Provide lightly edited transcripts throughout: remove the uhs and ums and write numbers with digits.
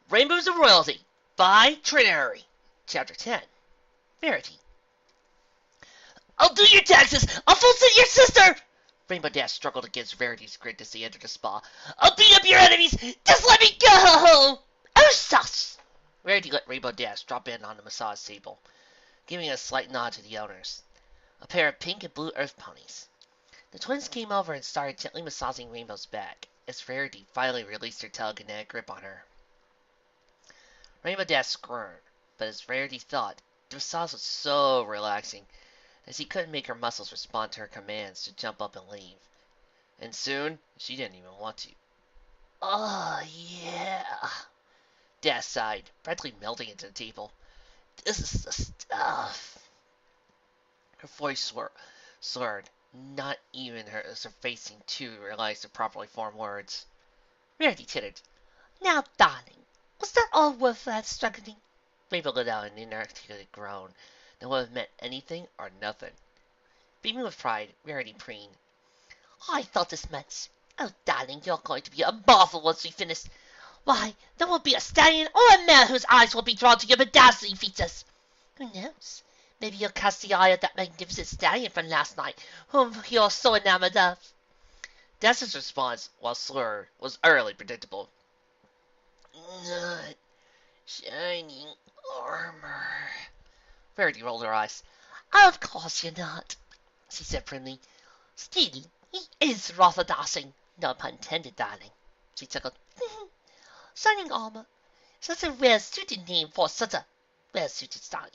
Rainbows of Royalty by Triniary. Chapter 10. Verity. I'll do your taxes! I'll falsate your sister! Rainbow Dash struggled against Verity's grin as he entered the spa. I'll beat up your enemies! Just let me go! Oh, sus! Verity let Rainbow Dash drop in on the massage table, giving a slight nod to the owners. A pair of pink and blue earth ponies. The twins came over and started gently massaging Rainbow's back, as Verity finally released her telekinetic grip on her. Rainbow Dash squirmed, but as Verity thought, the massage was so relaxing, as he couldn't make her muscles respond to her commands to jump up and leave. And soon, she didn't even want to. Oh, yeah. Dash sighed, practically melting into the table. This is the stuff. Her voice slurred. Not even her face seemed to realize the properly formed words. Verity tittered. Now, darling, was that all worth that struggling? Rainbow let out an inarticulate groan that would have meant anything or nothing. Beaming with pride, Verity preened. I thought this meant... Oh, darling, you're going to be a marvel once we finish. Why, there won't be a stallion or a mare whose eyes will be drawn to your bedazzling features. Who knows? Maybe you'll catch the eye of that magnificent stallion from last night, whom you're so enamored of. Dash's response, while slurred, was utterly predictable. Not shining armor. Verity rolled her eyes. Of course you're not, she said primly. Still, he is rather dashing. No pun intended, darling. She chuckled. Shining armor. Such a well-suited name for such a well-suited stallion.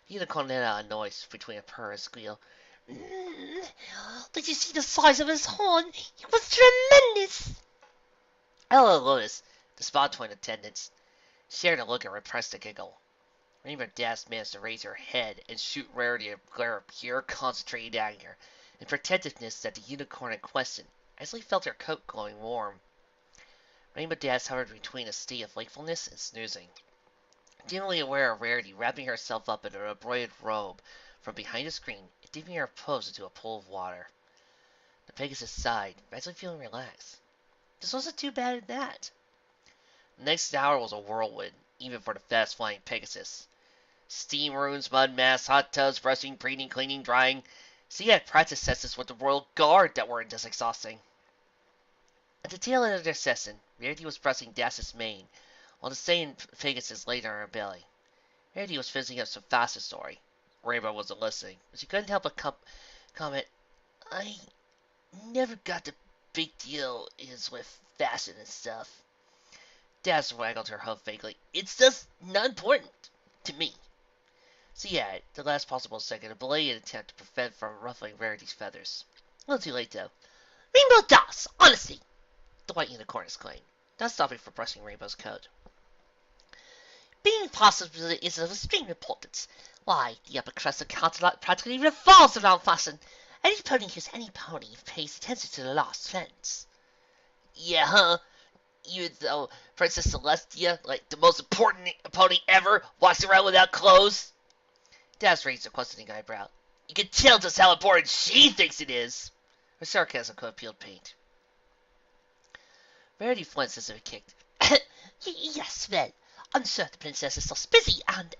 The unicorn let out a noise between a purr and squeal. Did you see the size of his horn? It was tremendous. Ella and Lotus, the spa twin attendants, shared a look and repressed a giggle. Rainbow Dash managed to raise her head and shoot Rarity a glare of pure, concentrated anger and protectiveness at the unicorn in question, as he felt her coat glowing warm. Rainbow Dash hovered between a state of wakefulness and snoozing, dimly aware of Rarity wrapping herself up in an embroidered robe from behind a screen and dipping her pose into a pool of water. The Pegasus sighed, gradually feeling relaxed. This wasn't too bad at that. The next hour was a whirlwind, even for the fast-flying Pegasus. Steam rooms, mud masks, hot tubs, brushing, preening, cleaning, drying. She had practice sessions with the Royal Guard that weren't as exhausting. At the tail end of their session, Verity was brushing Dash's mane, while the same Pegasus laid on her belly. Verity was finishing up some faster story. Rainbow wasn't listening, but she couldn't help but comment, I never got the big deal is with fashion and stuff. Dash waggled her hoof vaguely. It's just not important to me. She added, the last possible second, a belated attempt to prevent from ruffling Verity's feathers. A little too late, though. Rainbow Dash, honestly, the white unicorn exclaimed, not stopping for brushing Rainbow's coat. Being possible is of extreme importance. Why, the upper crust of Canterlot practically revolves around fashion. Any pony who's any pony pays attention to the last trends. Yeah, huh? Even though Princess Celestia, like the most important pony ever, walks around without clothes? Dash raised a questioning eyebrow. You can tell just how important she thinks it is. Her sarcasm could have peeled paint. Verity flinched as if it kicked. Yes, well, I'm sure the princess is so busy and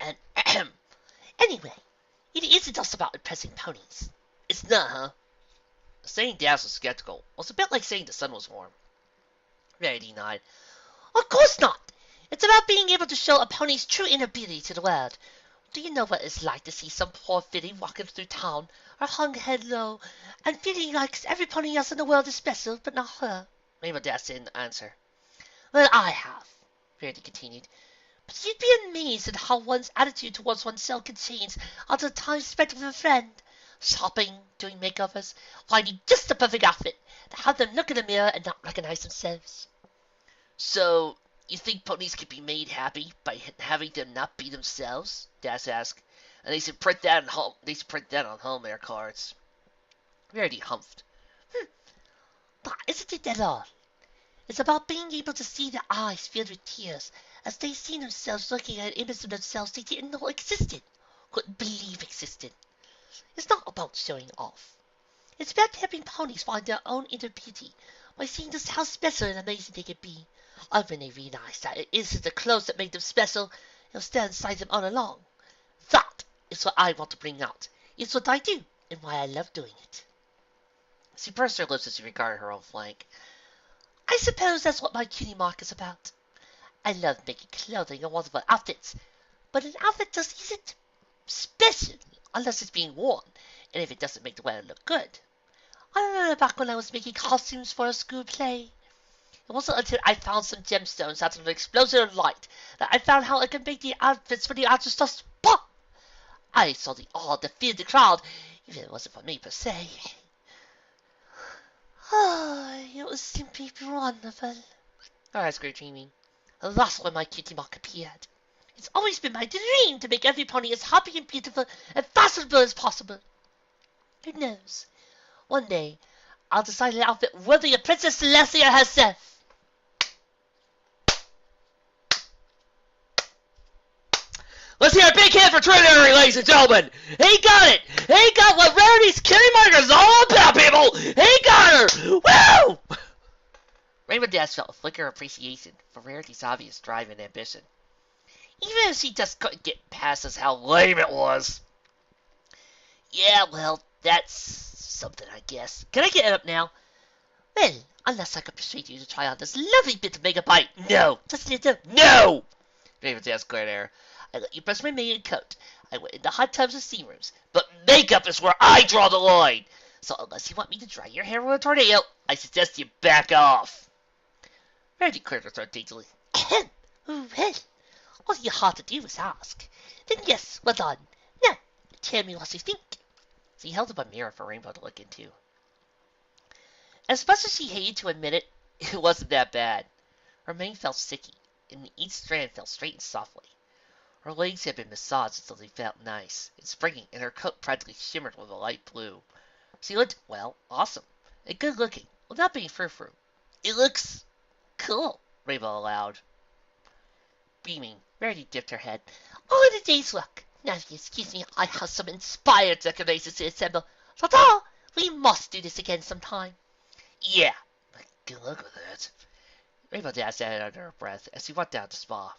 anyway, it isn't just about impressing ponies. It's not, huh? Saying Dash was skeptical was a bit like saying the sun was warm. Verity nodded. Of course not! It's about being able to show a pony's true inner beauty to the world. Do you know what it's like to see some poor filly walking through town, her hung head low, and feeling like every pony else in the world is special, but not her? Rainbow Dash didn't answer. Well, I have, Verity continued. But you'd be amazed at how one's attitude towards oneself can change after time spent with a friend. Shopping, doing makeovers, finding just the perfect outfit to have them look in the mirror and not recognize themselves. So, you think ponies can be made happy by having them not be themselves? Dash asked. And they should print that on home air cards. Verity humphed. But isn't it at all? It's about being able to see their eyes filled with tears as they see themselves looking at an image of themselves they didn't know existed, couldn't believe existed. It's not about showing off. It's about helping ponies find their own inner beauty by seeing just how special and amazing they can be, When they realize that it isn't the clothes that make them special, it'll stay inside them all along. That is what I want to bring out. It's what I do, and why I love doing it. She pursed her lips as she regarded her own flank. I suppose that's what my cutie mark is about. I love making clothing and wonderful outfits, but an outfit just isn't special unless it's being worn, and if it doesn't make the wearer look good. I remember back when I was making costumes for a school play. It wasn't until I found some gemstones out of an explosion of light that I found how I could make the outfits for the artists just pop. I saw the awe that filled the crowd, even if it wasn't for me per se. It was simply wonderful. Her eyes grew dreamy. That's when my cutie mark appeared. It's always been my dream to make every pony as happy and beautiful and fashionable as possible. Who knows? One day, I'll design an outfit worthy of Princess Celestia herself. Let's hear a big hand for Triniary, ladies and gentlemen! He got it! He got what Rarity's cutie mark is all about, people! He got her! Woo! Rainbow Dash felt a flicker of appreciation for Rarity's obvious drive and ambition. Even if she just couldn't get past us how lame it was. Yeah, well, that's something, I guess. Can I get it up now? Well, unless I could persuade you to try on this lovely bit of makeup No! Just a little. No! Rainbow Dash glared at her. I let you brush my mane and coat. I went into hot tubs and steam rooms. But makeup is where I draw the line. So unless you want me to dry your hair with a tornado, I suggest you back off. Rarity cleared her throat daintily. Well, all you had to do was ask. Then yes, well done. Now, tell me what you think. She held up a mirror for Rainbow to look into. As much as she hated to admit it, it wasn't that bad. Her mane felt sticky, and each strand fell straight and softly. Her legs had been massaged until they felt nice and springy, and her coat practically shimmered with a light blue. She looked, well, awesome, and good-looking, without being frou-frou. It looks cool, Rainbow allowed. Beaming, Rarity dipped her head. Oh, the day's work. Now, if you excuse me, I have some inspired decorations to assemble. Ta-ta! We must do this again sometime. Yeah, but good luck with it. Rainbow Dash added under her breath as she walked down to Spa.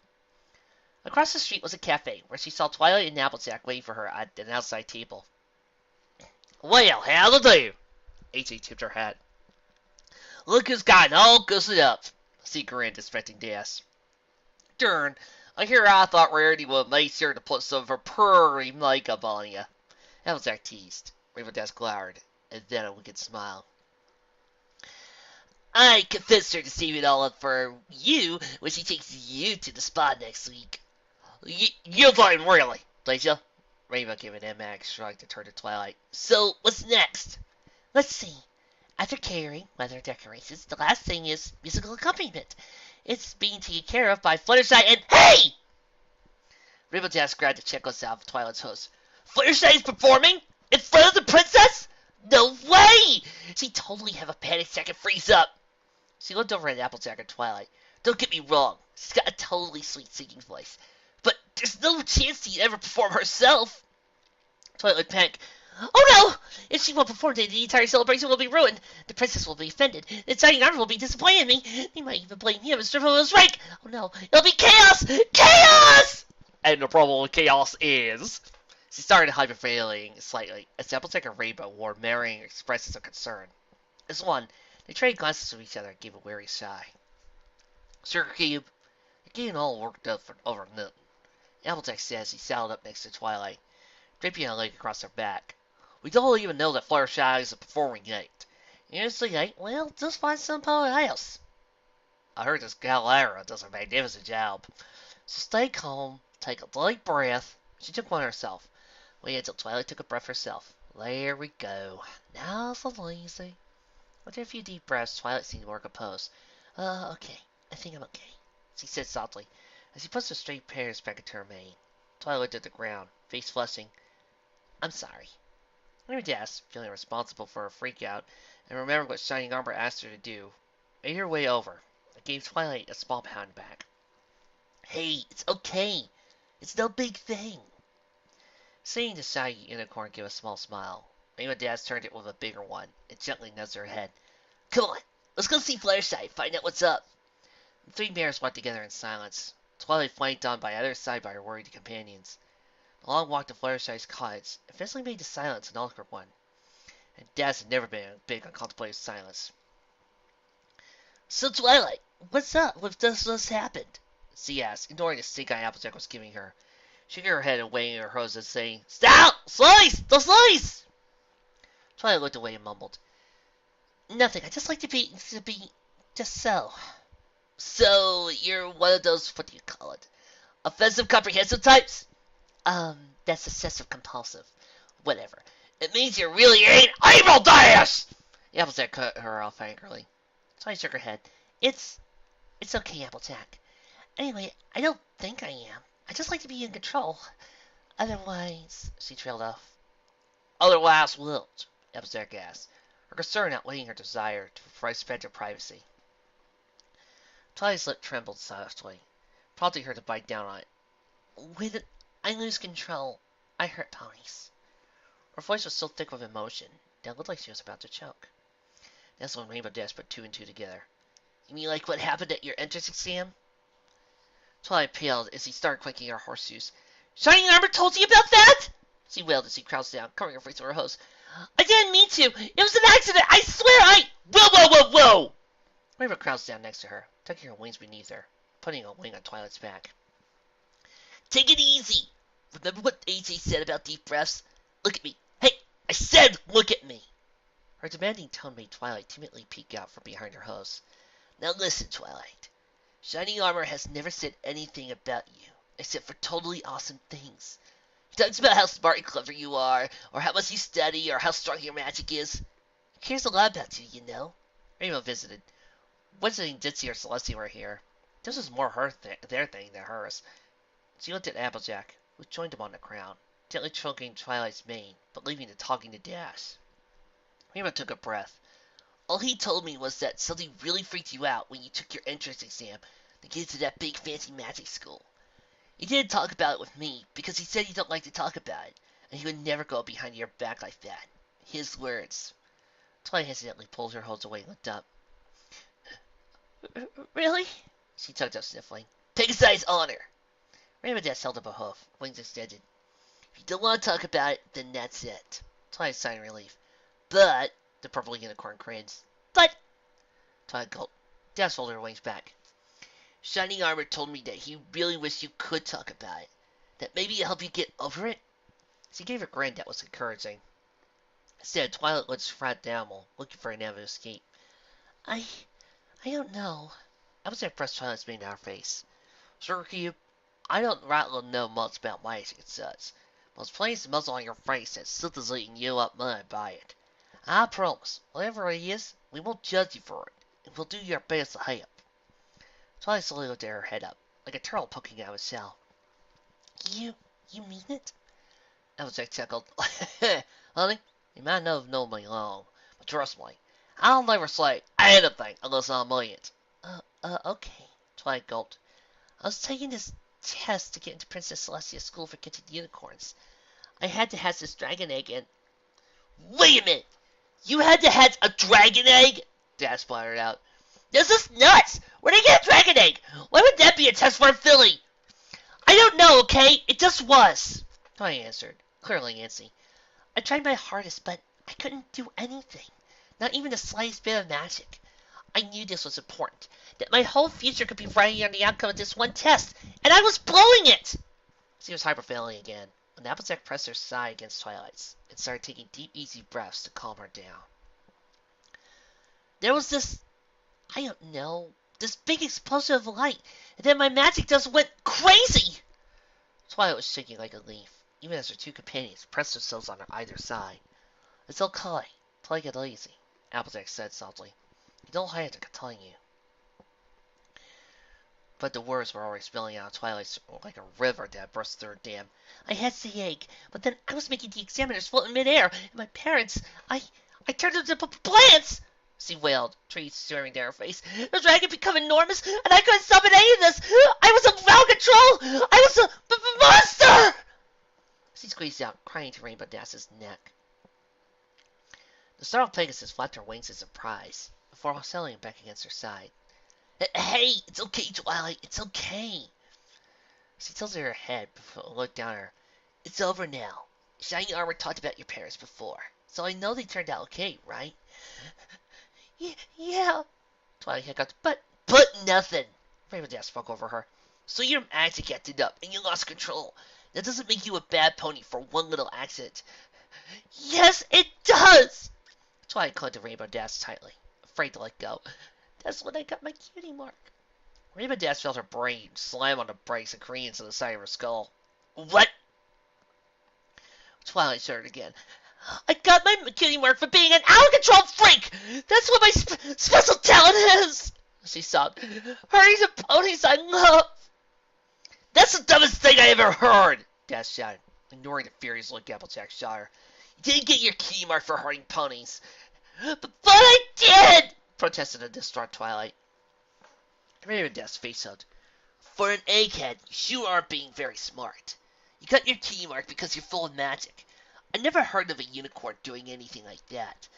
Across the street was a cafe, where she saw Twilight and Applejack waiting for her at an outside table. Well, how'll do? AJ tipped her hat. Look who's gotten all gussed up. She grinned, inspecting Dash. Darn, I thought Rarity would make sure to put some of her pretty makeup on you. Applejack teased. Rainbow Dash glowered, and then a wicked smile. I convinced her to save it all up for you when she takes you to the spa next week. You thought really, did ya? Rainbow gave an M-Mag shrug to turn to Twilight. So, what's next? Let's see. After catering, weather decorations, the last thing is musical accompaniment. It's being taken care of by Fluttershy and... Hey! Rainbow Dash grabbed the checklist out of Twilight's host. Fluttershy's performing? In front of the princess? No way! She'd totally have a panic attack and freeze up. She looked over at Applejack and Twilight. Don't get me wrong, she's got a totally sweet singing voice. But there's no chance she'd ever perform herself. Twilight panicked. Oh no! If she won't perform, the entire celebration will be ruined. The princess will be offended. The exciting army will be disappointed in me. They might even blame him and strip him of his rank. Oh no, it'll be chaos! Chaos! And the problem with chaos is... She started hyperventilating slightly as Applejack and Rainbow wore varying expressions of concern. As one, they traded glances with each other and gave a wary sigh. Sugar Cube, you're getting all worked up over nothing. Applejack said as he saddled up next to Twilight, draping a leg across her back. We don't even know that Fluttershy is a performing yet. And if she ain't, well, just find some poet else. I heard this Galera does a magnificent job. So stay calm, take a deep breath. She took one herself. Waited until Twilight took a breath herself. There we go. Now so lazy. After a few deep breaths, Twilight seemed more composed. Okay. I think I'm okay, she said softly, as she pushed her straight pears back into her mane. Twilight looked at the ground, face flushing. I'm sorry. Rainbow Dash, feeling responsible for her freak-out, and remembered what Shining Armor asked her to do, made her way over, and gave Twilight a small pound back. Hey, it's okay. It's no big thing. Seeing the shaggy unicorn give a small smile, Rainbow Dash turned it with a bigger one, and gently nuzzled her head. Come on, let's go see Fluttershy, find out what's up. The three mares walked together in silence, Twilight flanked on by either side by her worried companions. The long walk to Fluttershy's cottage eventually made the silence an awkward one, and Daz had never been big on contemplative silence. So, Twilight, what's up? What does this happened? She asked, ignoring the stink eye Applejack was giving her, shaking her head and waving her hose and saying, Stop! Slice! The slice! Twilight looked away and mumbled, Nothing. I just like to be just so. So, you're one of those, what do you call it? Offensive comprehensive types? That's obsessive compulsive. Whatever. It means you really ain't able to ass! The Applejack cut her off angrily. Twilight shook her head. It's okay, Applejack. Anyway, I don't think I am. I just like to be in control. Otherwise, she trailed off. Otherwise what? Applejack asked, her concern outweighing her desire to respect her privacy. Twilight's lip trembled softly, prompting her to bite down on it. When I lose control, I hurt ponies. Her voice was so thick with emotion that it looked like she was about to choke. That's when Rainbow Dash put two and two together. You mean like what happened at your entrance exam? Twilight paled as he started clanking her horseshoes. Shining Armor told you about that? She wailed as he crouched down, covering her face with her hose. I didn't mean to. It was an accident. I swear Whoa! Rainbow crouched down next to her, tucking her wings beneath her, putting a wing on Twilight's back. Take it easy. Remember what AJ said about deep breaths? Look at me. Hey, I said look at me. Her demanding tone made Twilight timidly peek out from behind her hose. Now listen, Twilight. Shining Armor has never said anything about you, except for totally awesome things. He talks about how smart and clever you are, or how much you study, or how strong your magic is. He cares a lot about you, you know. Rainbow visited. Wednesday and Ditzy or Celestia were here. This was more their thing than hers. She looked at Applejack, who joined him on the ground, gently choking Twilight's mane, but leaving the talking to Dash. Rainbow took a breath. All he told me was that something really freaked you out when you took your entrance exam to get into that big fancy magic school. He didn't talk about it with me, because he said he don't like to talk about it, and he would never go behind your back like that. His words. Twilight hesitantly pulled her hose away and looked up. Really? She tugged up sniffling. Pegasus honor! Rainbow Dash held up a hoof, wings extended. If you don't want to talk about it, then that's it. Twilight sighed in relief. But, the purple unicorn crins. But, Twilight gulped. Dash folded her wings back. Shining Armor told me that he really wished you could talk about it. That maybe it'll help you get over it. She gave a grin that was encouraging. Instead, Twilight looked flat down while looking for an avenue of escape. I don't know. I was pressed Twilight's mane on her face. Sure, Cube, I don't rightly know much about magic and such, but it's plain the muzzle on your face that's something's eating you up money by it. I promise, whatever it is, we won't judge you for it, and we'll do your best to help. Twilight slowly lifted her head up, like a turtle poking out of a shell. You mean it? Applejack chuckled. Honey, you might not have known me long, but trust me, I'll never say anything unless I mean it. Okay, Twilight gulped. I was taking this test to get into Princess Celestia's school for gifted unicorns. I had to hatch this dragon egg and... Wait a minute! You had to hatch a dragon egg? Dash blurted out. This is nuts! Where'd I get a dragon egg? Why would that be a test for a filly? I don't know, okay? It just was. Twilight answered, clearly antsy. I tried my hardest, but I couldn't do anything. Not even the slightest bit of magic. I knew this was important, that my whole future could be riding on the outcome of this one test, and I was blowing it! She was hyperventilating again, when Applejack pressed her side against Twilight's, and started taking deep, easy breaths to calm her down. There was this, I don't know, this big explosion of light, and then my magic just went crazy! Twilight was shaking like a leaf, even as her two companions pressed themselves on her either side. It's okay. Take it easy, Applejack said softly. You don't have to continue. But the words were already spilling out of Twilight's like a river that burst through her dam. I had the egg, but then I was making the examiners float in midair, and my parents, I turned them to plants! She wailed, trees staring down her face. The dragon became enormous, and I couldn't summon any of this! I was out of control! I was a monster! She squeezed out, crying to Rainbow Dash's neck. The startled Pegasus flapped her wings in surprise, before settling back against her side. Hey, it's okay, Twilight. It's okay. She tilts her head before I look down at her. It's over now. Shiny Armor talked about your parents before, so I know they turned out okay, right? Yeah. Twilight hiccups. But nothing. Rainbow Dash spoke over her. So your magic acted up, and you lost control. That doesn't make you a bad pony for one little accident. Yes, it does! Twilight clung to Rainbow Dash tightly, afraid to let go. That's when I got my cutie mark. Rainbow Dash felt her brain slam on the brakes and cream into the side of her skull. What? Twilight shuddered again. I got my cutie mark for being an out-of-control freak! That's what my special talent is! She sobbed. Hurting the ponies I love! That's the dumbest thing I ever heard! Dash shouted, ignoring the furious look Applejack shot her. You didn't get your cutie mark for hurting ponies. But I did! Protested the distraught Twilight. Rainbow Dash face hugged. For an egghead, you are being very smart. You got your cutie mark because you're full of magic. I never heard of a unicorn doing anything like that.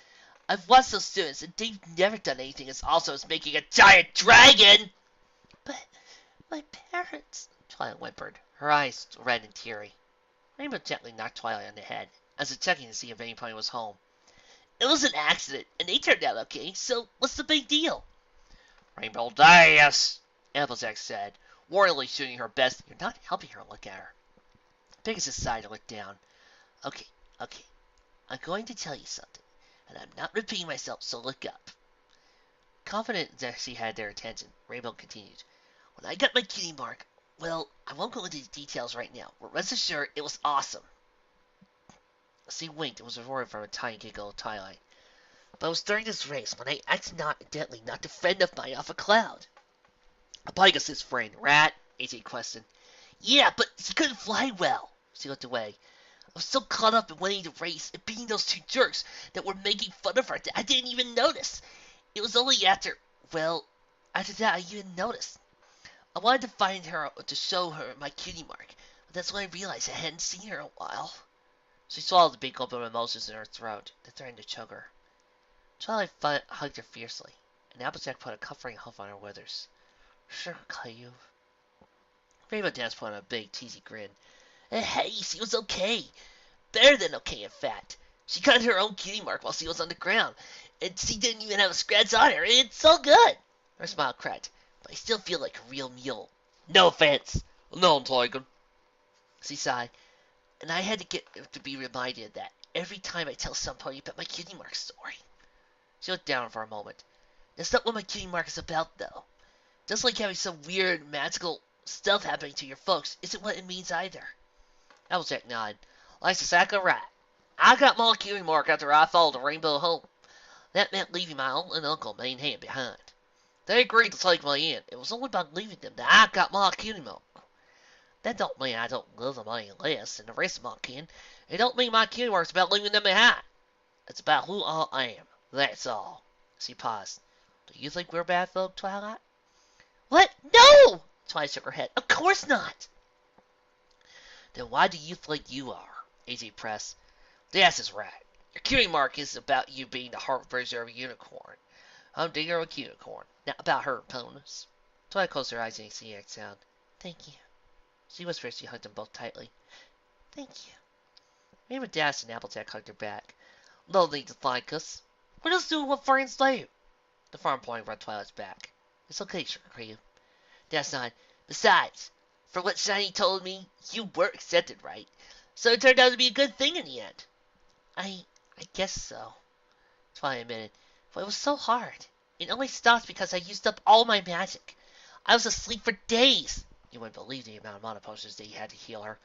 I've watched those students, and they've never done anything as awesome as making a giant dragon! But my parents, Twilight whimpered, her eyes red and teary. Rainbow gently knocked Twilight on the head, as if checking to see if any pony was home. It was an accident, and they turned out okay, so what's the big deal? Rainbow Dash, Applejack said, warningly shooting her best. You're not helping her look at her. Pegasus sighed and looked down. Okay. I'm going to tell you something, and I'm not repeating myself, so look up. Confident that she had their attention, Rainbow continued. When I got my cutie mark, well, I won't go into details right now, but rest assured it was awesome. She winked and was rewarded from a tiny giggle of Twilight. But it was during this race when I accidentally knocked a friend of mine off a cloud. A Pegasus friend, Rat? AJ questioned. Yeah, but she couldn't fly well. She looked away. I was so caught up in winning the race and beating those two jerks that were making fun of her that I didn't even notice. It was only after that I even noticed. I wanted to find her to show her my cutie mark, but that's when I realized I hadn't seen her in a while. She swallowed the big gulp of emotions in her throat that threatened to choke her. Twilight hugged her fiercely, and Applejack put a comforting hoof on her withers. Sure, Caillou. Rainbow Dash put on a big, teasy grin. Hey, she was okay. Better than okay, in fact. She got her own cutie mark while she was on the ground, and she didn't even have a scratch on her. It's so good. Her smile cracked, but I still feel like a real mule. No offense. No, Tiger. She sighed, and I had to be reminded of that every time I tell somebody about my cutie mark story. She looked down for a moment. That's not what my cutie mark is about, though. Just like having some weird, magical stuff happening to your folks isn't what it means either. Applejack nodded. That's exactly right. I got my cutie mark after I followed the rainbow home. That meant leaving my aunt and uncle main hand behind. They agreed to take me in. It was only by leaving them that I got my cutie mark. That don't mean I don't love them any less than the rest of my kin. It don't mean my cutie mark's about leaving them behind. It's about who I am. That's all. She paused. Do you think we're bad folk, Twilight? What? No! Twilight shook her head. Of course not. Then why do you think you are? AJ pressed. That's is right. Your cutie mark is about you being the heart version of a unicorn. I'm Digger of a unicorn, not about her opponents. Twilight closed her eyes and she exhaled. Thank you. She whispered as she hugged them both tightly. Thank you. Rainbow Dash and Applejack hugged her back. No need to thank us. We're just doing what friends do. The farm pointed right Twilight's back. It's okay, Sugar Cream. Dash nodded. Besides, for what Shiny told me, you were accepted, right? So it turned out to be a good thing in the end. I guess so, Twilight admitted. But it was so hard. It only stopped because I used up all my magic. I was asleep for days. You wouldn't believe the amount of mana potions that you had to heal her.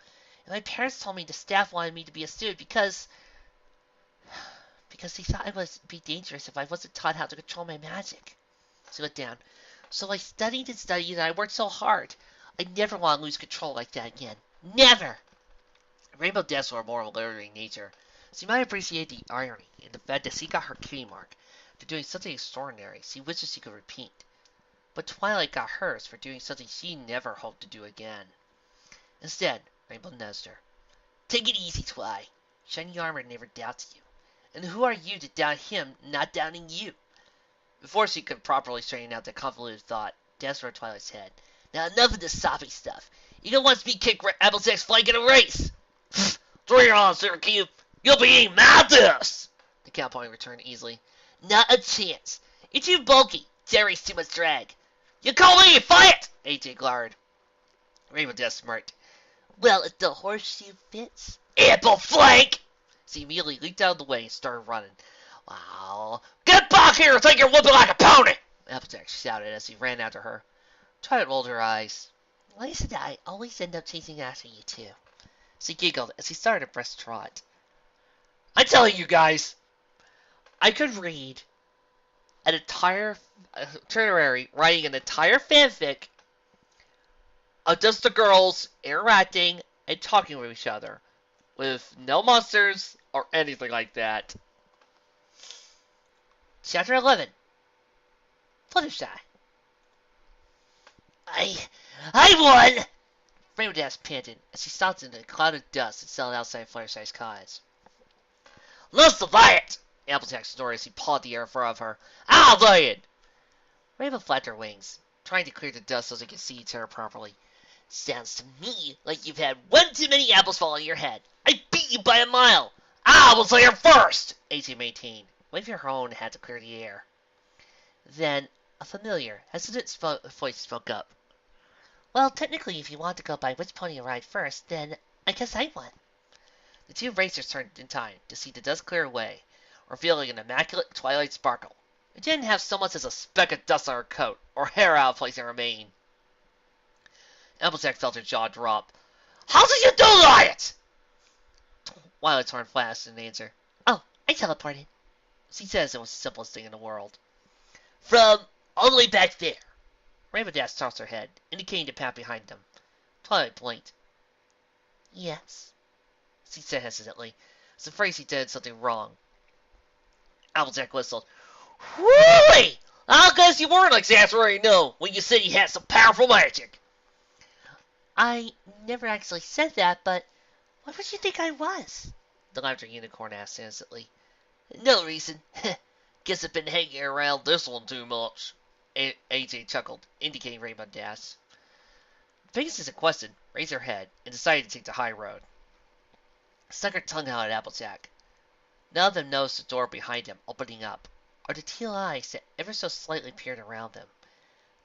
And my parents told me the staff wanted me to be a student because they thought it would be dangerous if I wasn't taught how to control my magic. She looked down. So I studied and studied and I worked so hard. I never want to lose control like that again. Never! Rainbow Dash were more of a literary nature. She might appreciate the irony in the fact that she got her cutie mark for doing something extraordinary she wishes she could repeat. But Twilight got hers for doing something she never hoped to do again. Instead, Rainbow nuzzed her. Take it easy, Twilight. Shiny Armor never doubts you. And who are you to doubt him not doubting you? Before she could properly straighten out the convoluted thought, Danced over Twilight's head. Now enough of this soppy stuff. You don't want to be kicked Applejack's flank in a race. 3 on, Sir Cube. You'll be eating my dust. The cowboy returned easily. Not a chance. You're too bulky. Jerry's too much drag. You call me, fight! AJ glowered. Rainbow Dash smirked. Well, if the horseshoe fits. Apple flank! She immediately leaped out of the way and started running. Wow. Get back here and take your whooping like a pony! Applejack shouted as he ran after her. Twilight rolled her eyes. Why is it that I always end up chasing after you two? She giggled as he started a brisk trot. I'm telling you guys, I could read an entire Triniary writing an entire fanfic of just the girls interacting and talking with each other, with no monsters or anything like that. Chapter 11. Fluttershy. I won! Rainbow Dash panted as she stopped in a cloud of dust and settled outside Fluttershy's cottage. Let's divide it! Applejack snorted as he pawed the air in front of her. I'll do it! Rainbow flapped her wings, trying to clear the dust so they could see each other properly. Sounds to me like you've had one too many apples fall on your head. I beat you by a mile! I was there first! AJ maintained, waving her own hat to clear the air. Then, a familiar, hesitant voice spoke up. Well, technically, if you want to go by which pony arrived first, then I guess I won. The two racers turned in time to see the dust clear away, revealing an immaculate Twilight Sparkle. It didn't have so much as a speck of dust on her coat, or hair out of place in her mane. Applejack felt her jaw drop. How did you do that? Twilight turned fast in answer. Oh, I teleported. She says it was the simplest thing in the world. From all the way back there. Rainbow Dash tossed her head, indicating the path behind them. Twilight blinked. Yes, she said hesitantly. I was afraid she did something wrong. Applejack whistled. Whoo-wee! I guess you weren't exaggerating, no, when you said you had some powerful magic. I never actually said that, but what would you think I was? The laughter unicorn asked innocently. No reason. Guess I've been hanging around this one too much. AJ chuckled, indicating Rainbow Dash. Pegasus question raised her head and decided to take the high road. Stuck her tongue out at Applejack. None of them noticed the door behind him opening up, or the teal eyes that ever so slightly peered around them.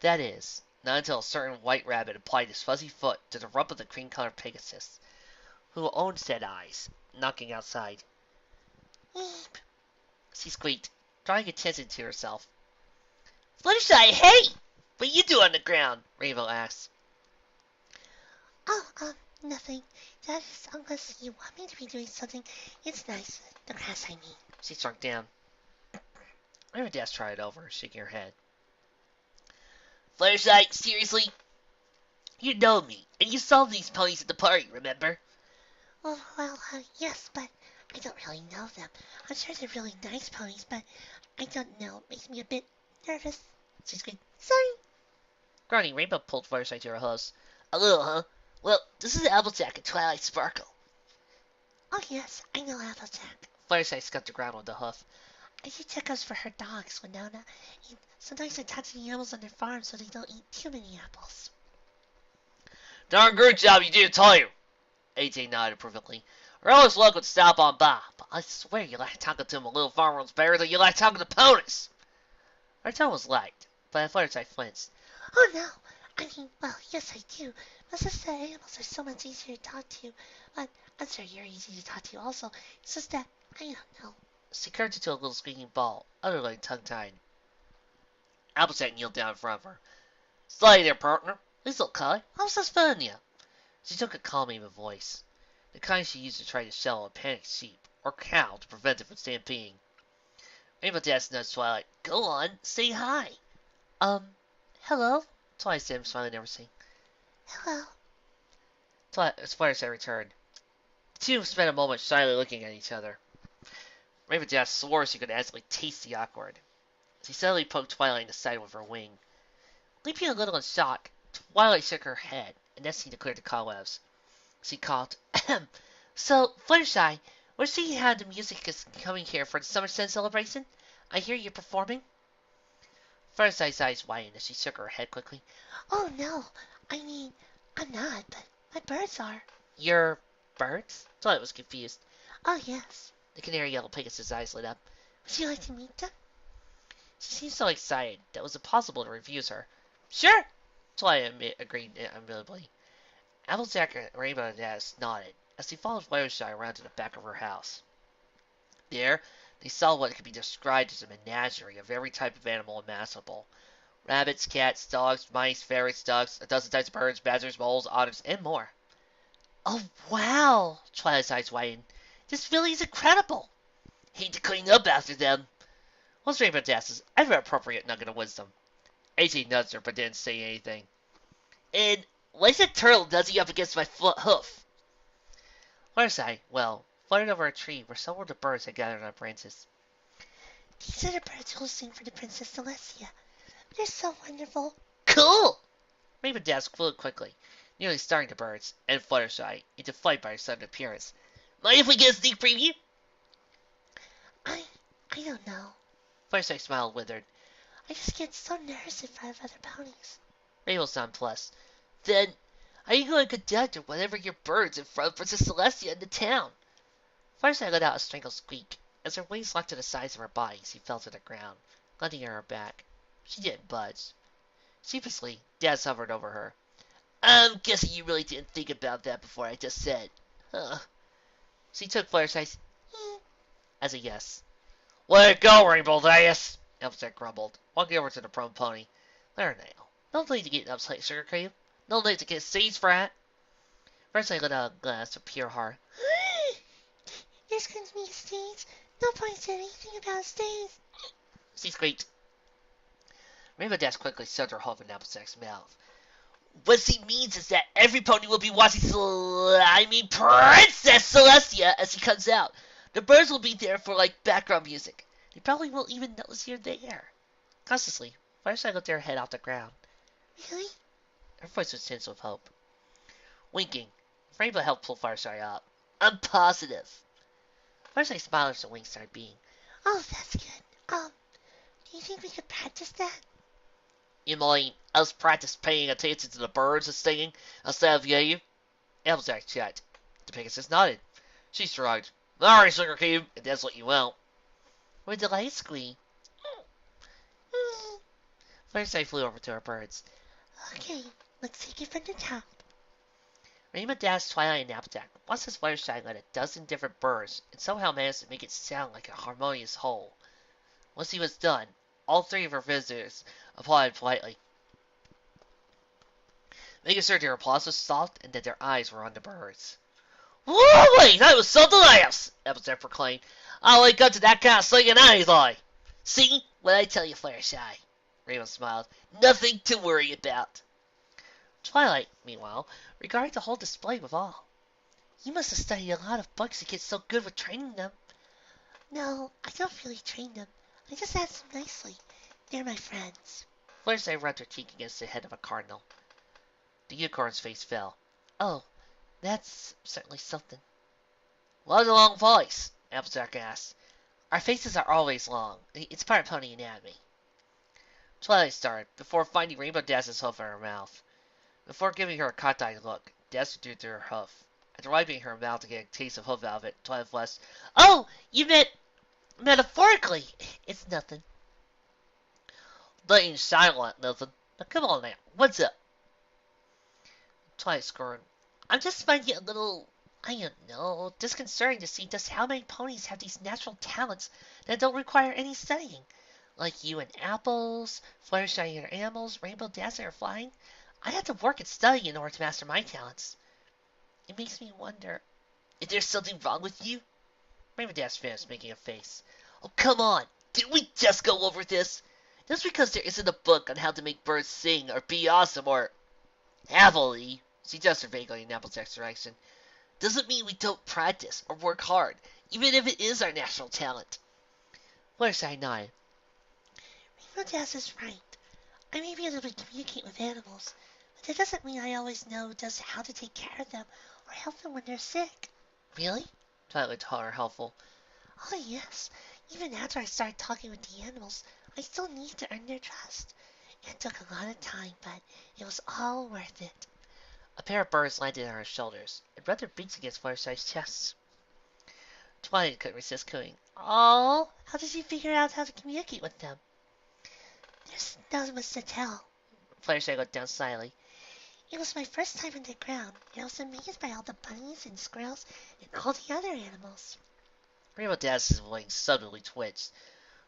That is, not until a certain white rabbit applied his fuzzy foot to the rump of the cream-colored Pegasus, who owned said eyes, knocking outside. Eep, she squeaked, drawing attention to herself. Fluttershy, hey! What you do on the ground? Rainbow asked. Oh, nothing. That is, unless you want me to be doing something, it's nice. The grass, I mean. She shrunk down. Rainbow Dash tried it over, shaking her head. Fluttershy, seriously? You know me, and you saw these ponies at the party, remember? Oh, well, yes, but I don't really know them. I'm sure they're really nice ponies, but I don't know. It makes me a bit nervous. She squeaked, sorry. Groaning, Rainbow pulled Fluttershy to her hooves. A little, huh? Well, this is Applejack and Twilight Sparkle. Oh, yes, I know Applejack. Fluttershy scuffed the ground with a hoof. I do checkups for her dogs, Winona. And sometimes I touch the animals on their farm so they don't eat too many apples. Darn good job you did, tell you. AJ nodded approvingly. Earl's luck would stop on by, but I swear you like talking to him a little far ones better than you like talking to ponies. Her tone was light, but at Fluttershy flinched. Oh no, I mean, well, yes I do. But since the animals are so much easier to talk to, but I'm sure you're easy to talk to also. It's just that, I don't know. She curved into a little squeaking ball, utterly tongue-tied. Applejack kneeled down in front of her. Stay there, partner. This little collie. How's this fun, ya? She took a calm, even voice, the kind she used to try to shell a panicked sheep or cow to prevent it from stampeding. Rainbow Dash nudged Twilight. Go on, say hi. Hello? Twilight said, smiling nervously. Hello. Fluttershy returned. The two spent a moment shyly looking at each other. Rainbow Dash swore she could actually taste the awkward. She suddenly poked Twilight in the side with her wing. Leaping a little in shock, Twilight shook her head, and that seemed to clear the cobwebs. She coughed. So, Fluttershy, we're seeing how the music is coming here for the Summer Sun celebration. I hear you're performing. Firesight's eyes widened as she shook her head quickly. Oh no, I mean, I'm not, but my birds are. Your birds? Twilight was confused. Oh yes. The canary yellow Pegasus' eyes lit up. Would you like to meet them? She seemed so excited that it was impossible to refuse her. Sure! Twilight agreed amiably. Applejack and Rainbow Dash nodded as he followed Fluttershy around to the back of her house. There, they saw what could be described as a menagerie of every type of animal imaginable. Rabbits, cats, dogs, mice, ferrets, ducks, a dozen types of birds, badgers, moles, otters, and more. Oh, wow! Twilight's eyes widened. This really is incredible! Hate to clean up after them. What's Rainbow Dash's ever appropriate nugget of wisdom? AJ nudged her but didn't say anything. And why's that turtle nudging up against my hoof? Fluttershy, well, fluttered over a tree where several of the birds had gathered on branches. These are the birds who will sing for the Princess Celestia. They're so wonderful. Cool! Rainbow Dash flew quickly, nearly starting the birds and Fluttershy into flight by her sudden appearance. Mind if we get a sneak preview? I don't know. Fluttershy's smile withered. I just get so nervous in front of other ponies. Rainbow's nonplussed. Then, how are you going to conduct or whatever your birds in front of Princess Celestia in the town? Fluttershy let out a strangled squeak. As her wings locked to the sides of her body, she fell to the ground, landing on her back. She didn't budge. Sheepishly, Dad hovered over her. I'm guessing you really didn't think about that before I just said. Huh. She took Fluttershy's as a yes. Let it go, Rainbow Dash, Applejack grumbled, walking over to the prone pony. Let her nail. No need to get upset, Sugar Cream. No need to get stage fright. Fluttershy let out a glass of pure heart. There's going to be a stage. No point said anything about a stage. She squeaked. Rainbow Dash quickly shoved her hoof in Applejack's mouth. What she means is that every pony will be watching Princess Celestia as she comes out. The birds will be there for, background music. They probably won't even notice you're there. Cautiously, Fluttershy looked her head off the ground. Really? Her voice was tense with hope. Winking, Rainbow helped pull Fluttershy up. I'm positive. Fluttershy smiled as the wings started beating. Oh, that's good. Do you think we could practice that? You mean us practice paying attention to the birds and singing instead of you? Applejack checked. The Pegasus nodded. She shrugged. Alright, Sugar Cube, if that's what you want. With the light squeak. Fluttershy flew over to her birds. Okay, let's take it from the top. Rainbow Dash, Twilight, and Applejack watched as Fluttershy led a dozen different birds and somehow managed to make it sound like a harmonious whole. Once he was done, all three of her visitors applauded politely, making sure their applause was soft and that their eyes were on the birds. Whoa, that was something else, Applejack proclaimed. I'll wake up to that kind of singing anything. See what I tell you, Fluttershy. Rainbow smiled. Nothing to worry about. Twilight, meanwhile, regarded the whole display with awe. You must have studied a lot of books to get so good with training them. No, I don't really train them. I just ask them nicely. They're my friends. Fluttershy rubbed her cheek against the head of a cardinal. The unicorn's face fell. Oh, that's certainly something. What's a long voice? Applejack asked. Our faces are always long. It's part of pony anatomy. Twilight started, before finding Rainbow Dash's hoof in her mouth. Before giving her a cockeyed look, Dash drew through her hoof. After wiping her mouth to get a taste of hoof out of it, Twilight flushed. Oh, you meant metaphorically. It's nothing. Ain't silent, nothing. Now come on now, what's up? Twilight scored. I'm just finding it a little, I don't know, disconcerting to see just how many ponies have these natural talents that don't require any studying. Like you and apples, Fluttershy and her animals, Rainbow Dash and her flying. I have to work and study in order to master my talents. It makes me wonder, is there something wrong with you? Rainbow Dash finished making a face. Oh, come on, didn't we just go over this? Just because there isn't a book on how to make birds sing or be awesome or happily, she gestured vaguely in Applejack's direction, doesn't mean we don't practice or work hard, even if it is our natural talent. Fluttershy nodded. Rainbow Dash is right. I may be able to communicate with animals, but that doesn't mean I always know just how to take care of them or help them when they're sick. Really? Twilight told her helpful. Oh yes. Even after I started talking with the animals, I still need to earn their trust. It took a lot of time, but it was all worth it. A pair of birds landed on her shoulders and rubbed their beaks against Fluttershy's chest. Twilight couldn't resist cooing. Oh, how did you figure out how to communicate with them? There's not much to tell. Fluttershy looked down slyly. It was my first time underground, and I was amazed by all the bunnies and squirrels and all the other animals. Rainbow Dash's wings suddenly twitched,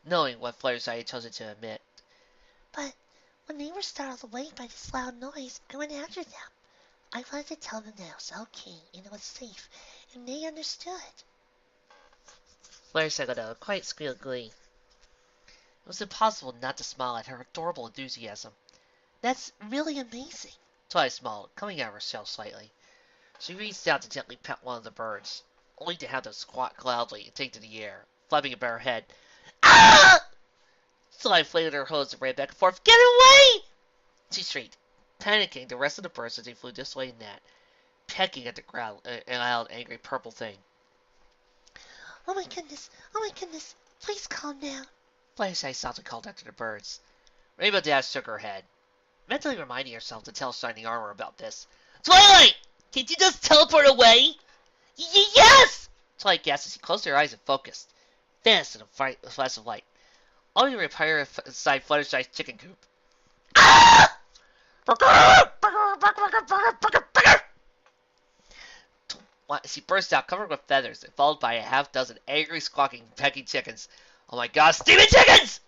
knowing what Fluttershy had chosen to admit. But when they were startled away by this loud noise, I went after them. I wanted to tell them that it was okay and it was safe, and they understood. Fluttershy let out a quiet squeal of glee. It was impossible not to smile at her adorable enthusiasm. That's really amazing. Twilight smiled, coming out of her shell slightly. She reached out to gently pet one of the birds, only to have them squawk loudly and take to the air, flapping above her head. Ah! Twilight flailed her hose and ran back and forth. Get away! She shrieked, panicking the rest of the birds as they flew this way and that, pecking at the ground, a loud, angry purple thing. Oh my goodness, please calm down. Fluttershy softly called after the birds. Rainbow Dash shook her head, mentally reminding herself to tell Shining Armor about this. Twilight! Can't you just teleport away? Yes! Twilight gasped as she closed her eyes and focused, vanished in a flash of light, only to reappear inside Fluttershy's chicken coop. Ah! She burst out, covered with feathers, and followed by a half-dozen angry, squawking, pecking chickens. Oh my god, steaming chickens!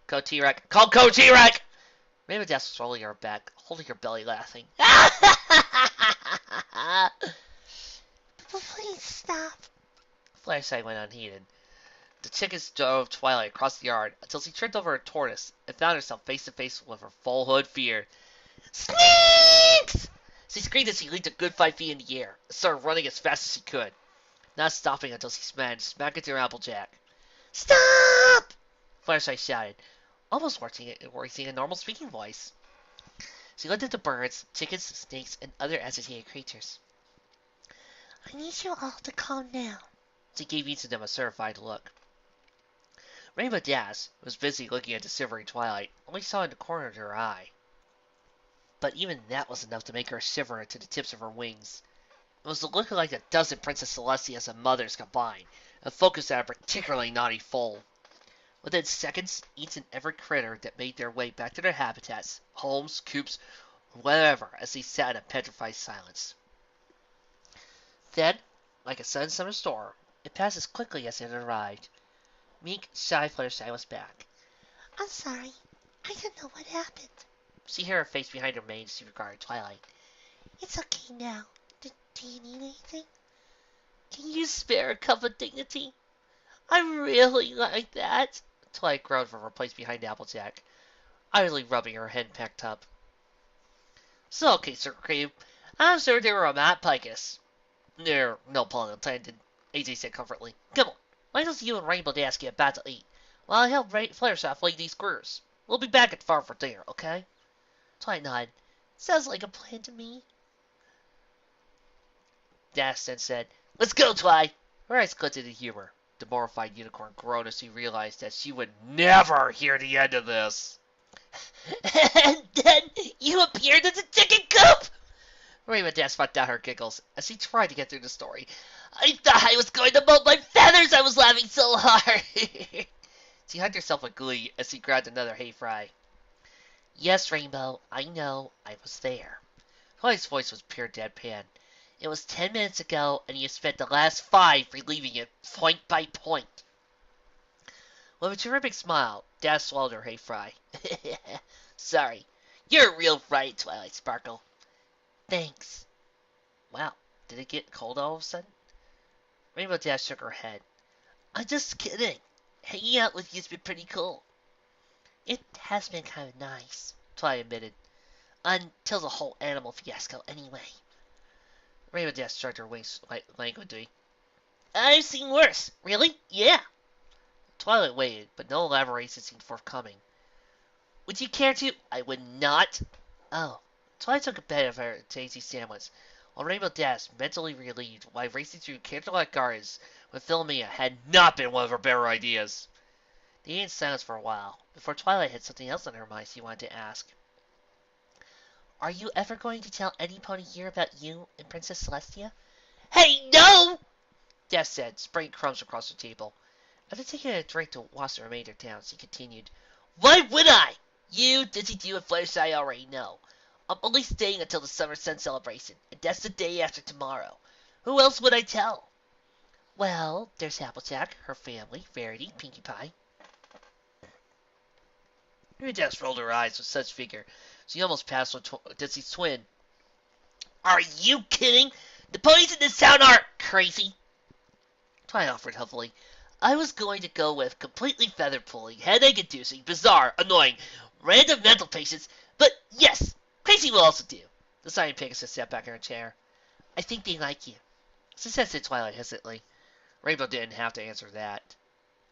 Code T-Rex! Call Code T-Rex! Rainbow Dash was rolling her back, holding her belly, laughing. Please stop. Fluttershy went unheeded. The chickens drove Twilight across the yard until she tripped over a tortoise and found herself face to face with her full hood fear. Sneaks! She screamed as she leaped a good 5 feet in the air and started running as fast as she could, not stopping until she smacked into her Applejack. Stop! Fluttershy shouted, almost voicing a normal speaking voice. She looked at the birds, chickens, snakes, and other agitated creatures. I need you all to calm down. She gave each of them a certified look. Rainbow Dash was busy looking at the silvery Twilight, only saw in the corner of her eye. But even that was enough to make her shiver to the tips of her wings. It was the look like a dozen Princess Celestias and mothers combined, and focused at a particularly naughty foal. Within seconds, each and every critter that made their way back to their habitats, homes, coops, whatever, as they sat in a petrified silence. Then, like a sudden summer storm, it passed as quickly as it had arrived. Meek, shy Fluttershy was back. I'm sorry. I didn't know what happened. She hid her face behind her mane as she regarded Twilight. It's okay now. Do you need anything? Can you spare a cup of dignity? I really like that. Twilight groaned from her place behind Applejack, idly rubbing her head packed up. So, okay, Sir Cream, I'm sure they were a Matt Picus. No pun intended, AJ said comfortably. Come on, why don't you and Rainbow Dash get back to eat, while I help Fluttershy flay these squirrels? We'll be back at the farm for dinner, okay? Twilight nodded. Sounds like a plan to me. Dash then said, Let's go, Twilight! Her eyes glinted in humor. The mortified unicorn groaned as she realized that she would never hear the end of this. And then you appeared at the chicken coop! Rainbow Dash fucked out her giggles as she tried to get through the story. I thought I was going to molt my feathers! I was laughing so hard! She hugged herself with glee as she grabbed another hay fry. Yes, Rainbow, I know. I was there. Twilight's voice was pure deadpan. It was 10 minutes ago, and you spent the last 5 relieving it point by point. With a terrific smile, Dash swallowed her hay fry. Sorry. You're a real fright, Twilight Sparkle. Thanks. Wow, did it get cold all of a sudden? Rainbow Dash shook her head. I'm just kidding. Hanging out with you's been pretty cool. It has been kind of nice, Twilight admitted. Until the whole animal fiasco, anyway. Rainbow Dash shrugged her wings languidly. I've seen worse. Really? Yeah. Twilight waited, but no elaboration seemed forthcoming. Would you care to? I would not. Oh. Twilight took a bite of her tasty sandwich, while Rainbow Dash, mentally relieved, while racing through candlelight gardens with Philomena had not been one of her better ideas. They ate in silence for a while, before Twilight had something else on her mind she wanted to ask. Are you ever going to tell any pony here about you and Princess Celestia? Hey, no! Death said, spraying crumbs across the table. After taking a drink to wash the remainder down, she continued, Why would I? You, Dizzy Dew, and Fluttershy already know. I'm only staying until the Summer Sun celebration, and that's the day after tomorrow. Who else would I tell? Well, there's Applejack, her family, Verity, Pinkie Pie. Jess rolled her eyes with such vigor, she almost passed on Dizzy's twin. Are you kidding? The ponies in this town are crazy. Twilight offered helpfully. I was going to go with completely feather-pulling, headache-inducing, bizarre, annoying, random mental patients, but yes, crazy will also do. The Deciding Pegasus sat back in her chair. I think they like you, said Twilight hesitantly. Rainbow didn't have to answer that.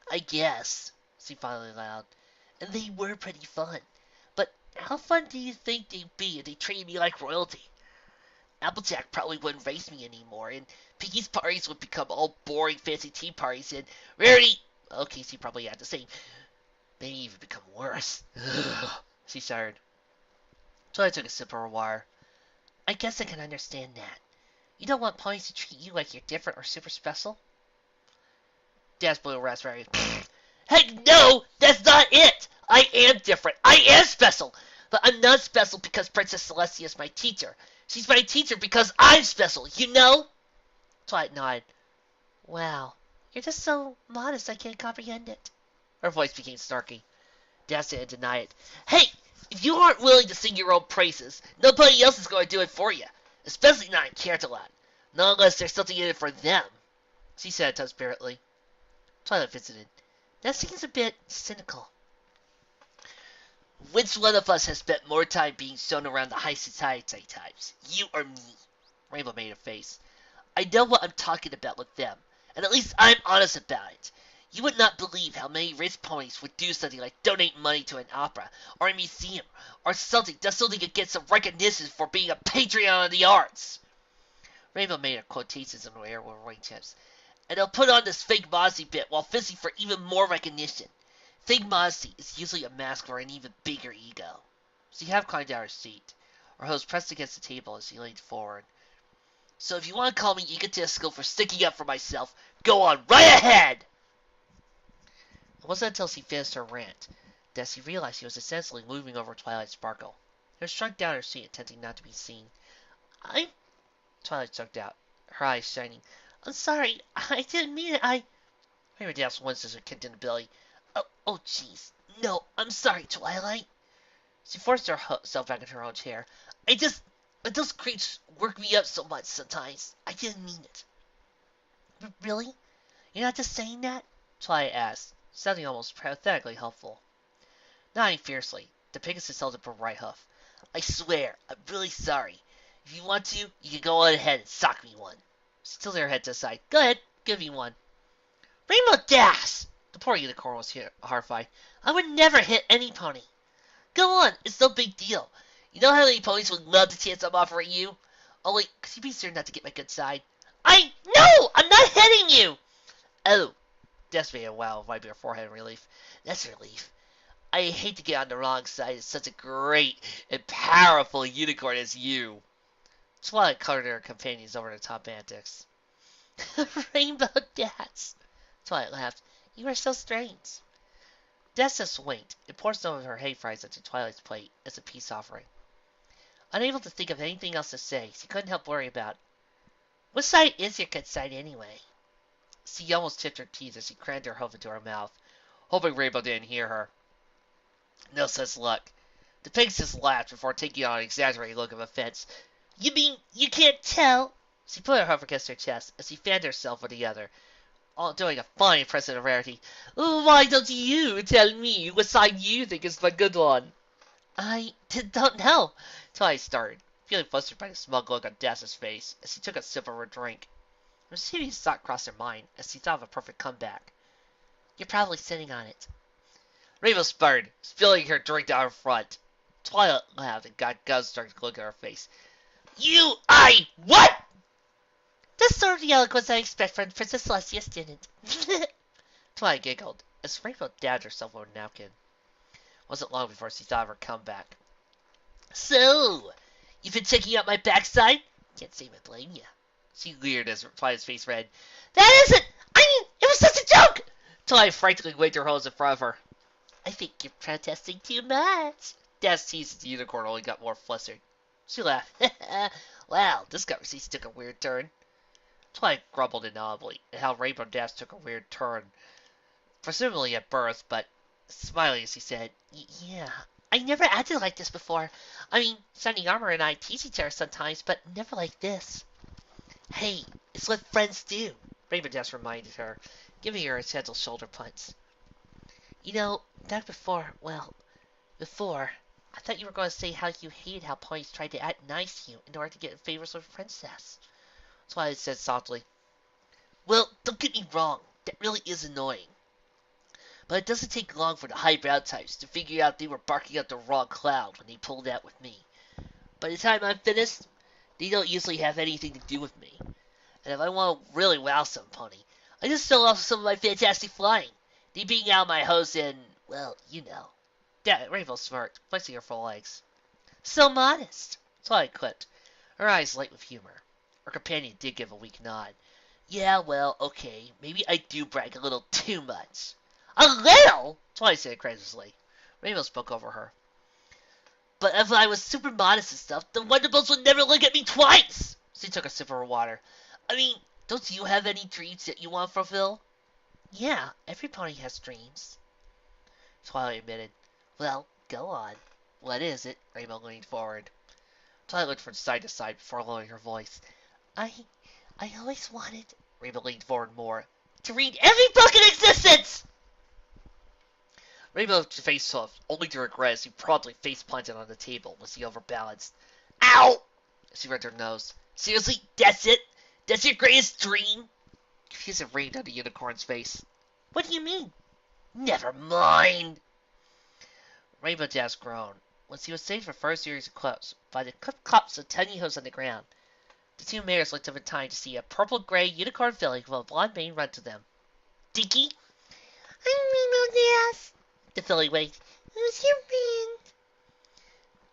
I guess, she finally allowed. And they were pretty fun. But how fun do you think they'd be if they treated me like royalty? Applejack probably wouldn't race me anymore, and Pinkie's parties would become all boring fancy tea parties, and Rarity... Well, Casey probably had the same. Maybe even become worse. She sighed. Twilight took a sip of her water. I guess I can understand that. You don't want ponies to treat you like you're different or super special? Dash blew a raspberry. Heck no! That's not it! I am different. I am special! But I'm not special because Princess Celestia is my teacher. She's my teacher because I'm special, you know? Twilight nodded. Wow, you're just so modest I can't comprehend it. Her voice became snarky. Dash didn't deny it. Hey, if you aren't willing to sing your own praises, nobody else is going to do it for you. Especially not in Canterlot. Not unless there's something in it for them. She said it spiritedly. Twilight visited. That seems a bit cynical. Which one of us has spent more time being shown around the high society types? You or me? Rainbow made a face. I know what I'm talking about with them, and at least I'm honest about it. You would not believe how many rich ponies would do something like donate money to an opera, or a museum, or something just so they could get some recognition for being a patriot of the arts. Rainbow made a quotation in the air with wing chips. And they'll put on this fake modesty bit while fishing for even more recognition. Fake modesty is usually a mask for an even bigger ego. She half climbed down her seat. Her host pressed against the table as she leaned forward. So if you want to call me egotistical for sticking up for myself, go on right ahead! It wasn't until she finished her rant that she realized she was essentially moving over Twilight Sparkle. She shrunk down her seat, attempting not to be seen. Twilight choked out, her eyes shining. I'm sorry. I didn't mean it. Rainbow Dash winced as her kicked in the belly. Oh, jeez. No, I'm sorry, Twilight. She forced herself back into her own chair. Those creeps work me up so much sometimes. I didn't mean it. Really? You're not just saying that? Twilight asked, sounding almost pathetically helpful. Nodding fiercely, the Pegasus held up her right hoof. I swear, I'm really sorry. If you want to, you can go on ahead and sock me one. She tilted her head to the side. Go ahead, give me one. Rainbow Dash! The poor unicorn was horrified. I would never hit any pony. Go on, it's no big deal. You know how many ponies would love the chance I'm offering you? Only, could you be sure not to get my good side? No! I'm not hitting you! Oh. Dash made a wow, wiping her forehead in relief. That's relief. I hate to get on the wrong side of such a great and powerful unicorn as you. Twilight colored her companions over the top antics. Rainbow Dash! Twilight laughed. You are so strange. Dash just winked and poured some of her hay fries onto Twilight's plate as a peace offering. Unable to think of anything else to say, she couldn't help worry about. What side is your good side anyway? She almost chipped her teeth as she crammed her hoof into her mouth, hoping Rainbow didn't hear her. No such luck. The Pegasus laughed before taking on an exaggerated look of offense. You mean you can't tell? She put her hoof against her chest as she fanned herself with the other, doing a fine impression of Rarity. Why don't you tell me what side you think is the good one? I don't know. Twilight started, feeling flustered by the smug look on Dash's face as she took a sip of her drink. A mischievous thought crossed her mind as she thought of a perfect comeback. You're probably sitting on it. Rainbow sputtered, spilling her drink down her front. Twilight laughed and got Guz starting to look at her face. What? That's sort of the eloquence I expect from Princess Celestia, didn't. Twilight giggled. as Rainbow dabbed herself with a napkin. Wasn't long before she thought of her comeback. So, you've been checking out my backside? Can't say I blame ya. She leered as Twilight's face red. That isn't! I mean, it was such a joke! Twilight frantically waved her hose in front of her. I think you're protesting too much. Daz teased as the unicorn only got more flustered. She laughed. Wow, this conversation took a weird turn. Twilight grumbled inaudibly at how Rainbow Dash took a weird turn. Presumably at birth, but smiling as he said, Yeah, I never acted like this before. I mean, Shiny Armor and I tease each other sometimes, but never like this. Hey, it's what friends do, Rainbow Dash reminded her, giving her a gentle shoulder punch. You know, back before, I thought you were going to say how you hated how ponies tried to act nice to you in order to get favors with Princess. Twilight said softly. Well, don't get me wrong, that really is annoying. But it doesn't take long for the highbrow types to figure out they were barking up the wrong cloud when they pulled out with me. By the time I'm finished, they don't usually have anything to do with me. And if I want to really wow some pony, I just show off some of my fantastic flying. They being out my hose and, well, you know. Rainbow smirked, flexing her full legs. So modest, Twilight clipped, her eyes light with humor. Her companion did give a weak nod. Yeah, well, okay, maybe I do brag a little too much. A little? Twilight said incredulously. Rainbow spoke over her. But if I was super modest and stuff, the Wonderbolts would never look at me twice! She took a sip of her water. I mean, don't you have any dreams that you want to fulfill? Yeah, every pony has dreams. Twilight admitted. Well, go on. What is it? Rainbow leaned forward. Twilight looked from side to side before lowering her voice. I always wanted, Rainbow leaned forward more, to read every book in existence! Rainbow faced off, only to regret as he promptly face-planted on the table as he overbalanced. Ow! She rubbed her nose. Seriously? That's it? That's your greatest dream? Confusion reigned on the unicorn's face. What do you mean? Never mind! Rainbow Dash groaned. When she was saved for first series of clothes by the clip clops of tiny hooves on the ground, the two mares looked up in time to see a purple-gray unicorn filly with a blonde mane run to them. Dinky? I'm Rainbow Dash. The filly waved. Who's your friend?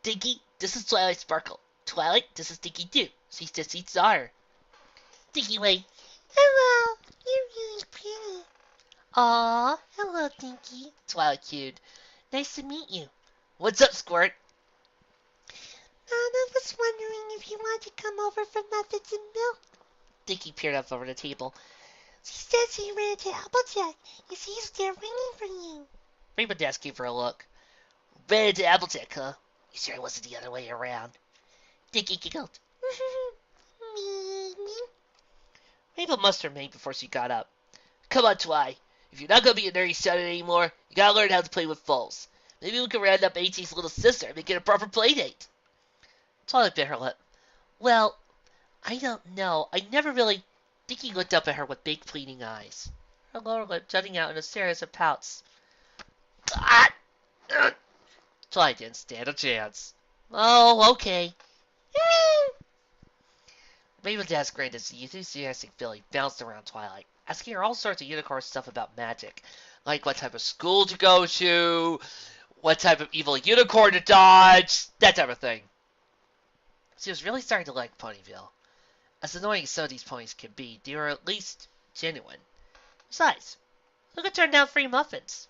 Dinky, this is Twilight Sparkle. Twilight, this is Dinky too. She's Deceit's daughter. Dinky waved. Hello, you're really pretty. Aw, hello, Dinky. Twilight cooed. Nice to meet you. What's up, Squirt? I was wondering if you wanted to come over for methods and milk. Dinky peered up over the table. She said she ran to Applejack. You see, he's there waiting for you. Rainbow Dash gave her a look. Ran to Applejack, huh? You sure it wasn't the other way around? Dinky giggled. Rainbow mussed her mane before she got up. Come on, Twi. If you're not going to be a nerdy son anymore, you got to learn how to play with foals. Maybe we can round up A.T.'s little sister and make it a proper play date. Twilight bit her lip. Well, I don't know. I never really... Dinky looked up at her with big pleading eyes, her lower lip jutting out in a series of pouts. Twilight didn't stand a chance. Oh, okay. Rainbow Dash grinned as the enthusiastic filly bounced around Twilight, asking her all sorts of unicorn stuff about magic, like what type of school to go to, what type of evil unicorn to dodge, that type of thing. She was really starting to like Ponyville. As annoying as some of these ponies can be, they were at least genuine. Besides, who could turn down free muffins?